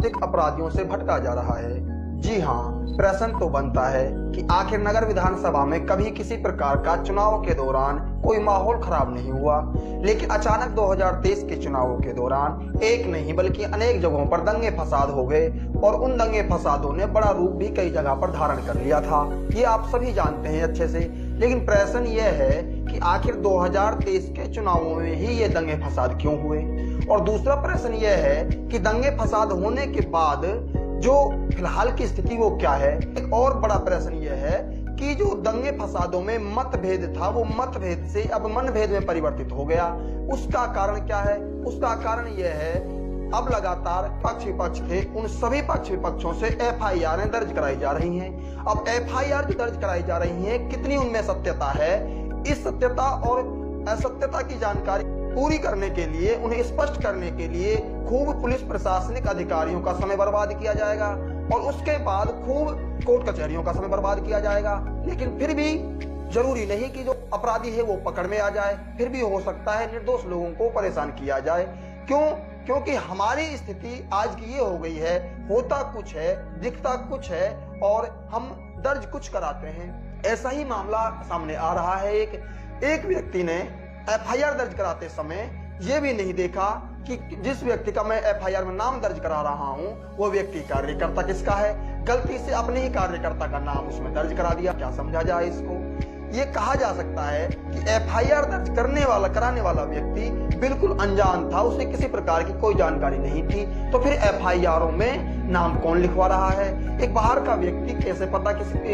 वास्तविक अपराधियों से भटका जा रहा है। जी हाँ, प्रश्न तो बनता है कि आखिर नगर विधानसभा में कभी किसी प्रकार का चुनाव के दौरान कोई माहौल खराब नहीं हुआ, लेकिन अचानक 2023 के चुनावों के दौरान एक नहीं बल्कि अनेक जगहों पर दंगे फसाद हो गए और उन दंगे फसादों ने बड़ा रूप भी कई जगह पर धारण कर लिया था। ये आप सभी जानते हैं अच्छे से। लेकिन प्रश्न यह है कि आखिर 2023 के चुनावों में ही ये दंगे फसाद क्यों हुए। और दूसरा प्रश्न यह है कि दंगे फसाद होने के बाद जो फिलहाल की स्थिति वो क्या है। एक और बड़ा प्रश्न यह है कि जो दंगे फसादों में मतभेद था वो मतभेद से अब मनभेद में परिवर्तित हो गया। उसका कारण क्या है? उसका कारण यह है अब लगातार पक्ष विपक्ष थे, उन सभी पक्ष विपक्षों से एफआईआर दर्ज कराई जा रही हैं। अब एफआईआर जो दर्ज कराई जा रही हैं, कितनी उनमें सत्यता है, इस सत्यता और असत्यता की जानकारी पूरी करने के लिए, उन्हें स्पष्ट करने के लिए खूब पुलिस प्रशासनिक अधिकारियों का समय बर्बाद किया जाएगा और उसके बाद खूब कोर्ट कचहरियों का समय बर्बाद किया जाएगा। लेकिन फिर भी जरूरी नहीं कि जो अपराधी है वो पकड़ में आ जाए, फिर भी हो सकता है निर्दोष लोगों को परेशान किया जाए। क्यों? क्योंकि हमारी स्थिति आज की ये हो गई है, होता कुछ है, दिखता कुछ है और हम दर्ज कुछ कराते हैं। ऐसा ही मामला सामने आ रहा है। एक व्यक्ति ने एफआईआर दर्ज कराते समय यह भी नहीं देखा कि जिस व्यक्ति का मैं एफआईआर में नाम दर्ज करा रहा हूं वो व्यक्ति कार्यकर्ता किसका है। गलती से अपने ही कार्यकर्ता का नाम उसमें दर्ज करा दिया। क्या समझा जाए इसको? ये कहा जा सकता है कि एफआईआर दर्ज कराने वाला व्यक्ति बिल्कुल अनजान था, उसे किसी प्रकार की कोई जानकारी नहीं थी। तो फिर एफआईआरों में नाम कौन लिखवा रहा है? एक बाहर का व्यक्ति, कैसे पता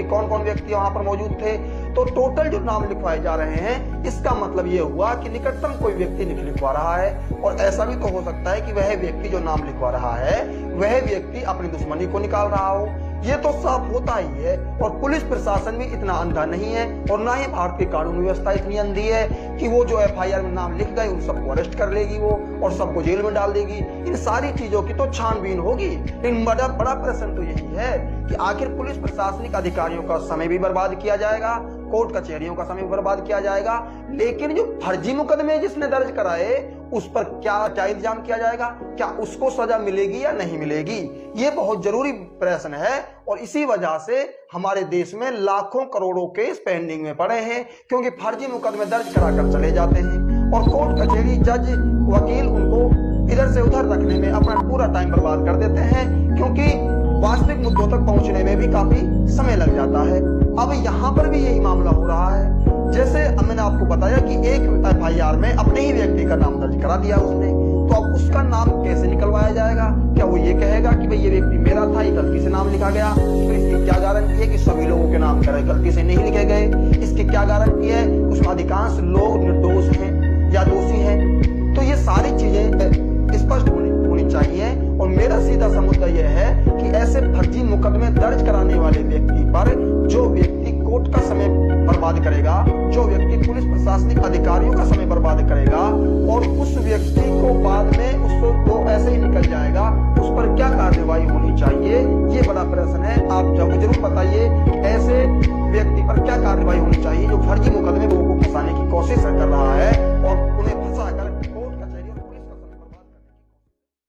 कौन कौन व्यक्ति वहां पर मौजूद थे? तो टोटल जो नाम लिखवाए जा रहे हैं, इसका मतलब ये हुआ कि निकटतम कोई व्यक्ति लिखवा रहा है। और ऐसा भी तो हो सकता है कि वह व्यक्ति जो नाम लिखवा रहा है वह व्यक्ति अपनी दुश्मनी को निकाल रहा हो। ये तो साफ होता ही है। और पुलिस प्रशासन भी इतना अंधा नहीं है और ना ही भारतीय कानून व्यवस्था इतनी अंधी है कि वो जो एफआईआर में नाम लिख गए उन सबको अरेस्ट कर लेगी वो और सबको जेल में डाल देगी। इन सारी चीजों की तो छानबीन होगी। लेकिन बड़ा प्रश्न तो यही है कि आखिर पुलिस प्रशासनिक अधिकारियों का समय भी बर्बाद किया जाएगा, कोर्ट कचहरियों का समय बर्बाद किया जाएगा, लेकिन जो फर्जी मुकदमे जिसने दर्ज कराए उस पर क्या इंतजाम किया जाएगा? क्या उसको सजा मिलेगी या नहीं मिलेगी? ये बहुत जरूरी प्रश्न है। और इसी वजह से हमारे देश में लाखों करोड़ों केस पेंडिंग में पड़े हैं, क्योंकि फर्जी मुकदमे दर्ज कराकर चले जाते हैं और कोर्ट कचहरी जज वकील उनको इधर से उधर रखने में अपना पूरा टाइम बर्बाद कर देते हैं, क्योंकि वास्तविक मुद्दों तक पहुंचने में भी काफी समय लग जाता है। अब यहाँ पर भी यही मामला हो रहा है। जैसे मैंने आपको बताया कि एक एफआईआर में अपने ही व्यक्ति का नाम दर्ज करा दिया उसने, तो अब उसका नाम कैसे निकलवाया जाएगा? क्या वो ये कहेगा कि भाई ये व्यक्ति मेरा था, ये गलती से नाम लिखा गया? तो इसकी क्या गारंटी है कि सभी लोगों के नाम गलती से नहीं लिखे गए? इसकी क्या गारंटी है उसमें अधिकांश लोग निर्दोष हैं या दोषी हैं? तो ये सारी चीजें स्पष्ट होनी चाहिए। और मेरा सीधा सा मुद्दा यह है कि ऐसे फर्जी मुकदमे दर्ज कराने वाले व्यक्ति पर जो व्यक्ति कोर्ट का समय बर्बाद करेगा, जो व्यक्ति पुलिस प्रशासनिक अधिकारियों का समय बर्बाद करेगा और उस व्यक्ति को बाद में उसको ऐसे ही निकल जाएगा, उस पर क्या कार्रवाई होनी चाहिए? ये बड़ा प्रश्न है। आप जरूर बताइए ऐसे व्यक्ति पर क्या कार्रवाई होनी चाहिए जो फर्जी मुकदमे लोगों को फंसाने की कोशिश कर रहा है और उन्हें फंसा कर